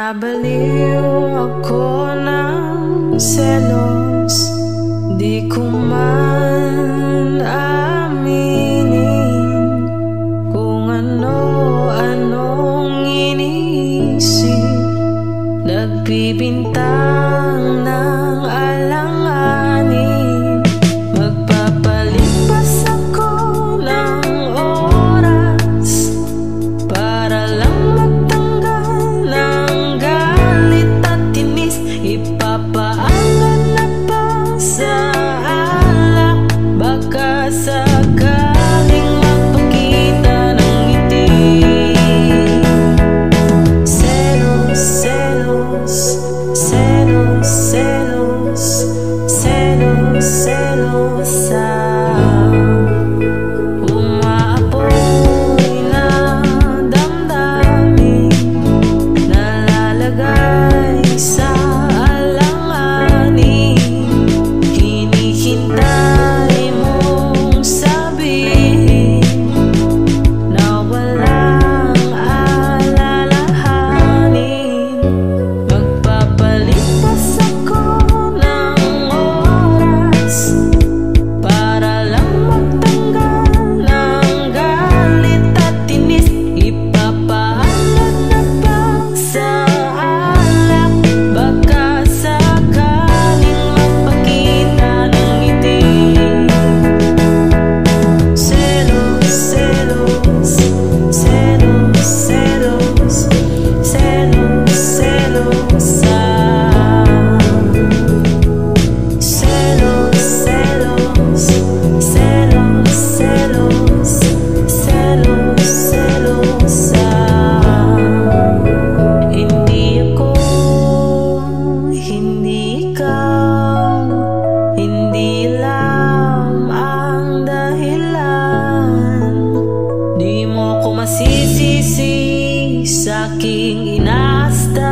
Nabaliw ako ng selos, di ko man aminin kung ano-anong iniisip. Nagbibintang ng alanganin, magpapalipas ako ng oras para lang ipapaalat na pa sa alak, baka sakaling magpakita ng ngiti. Selos, selos, selos, selos, selos, selos sa umaapoy na damdamin, nalalagay sa masisisi sa aking inasta.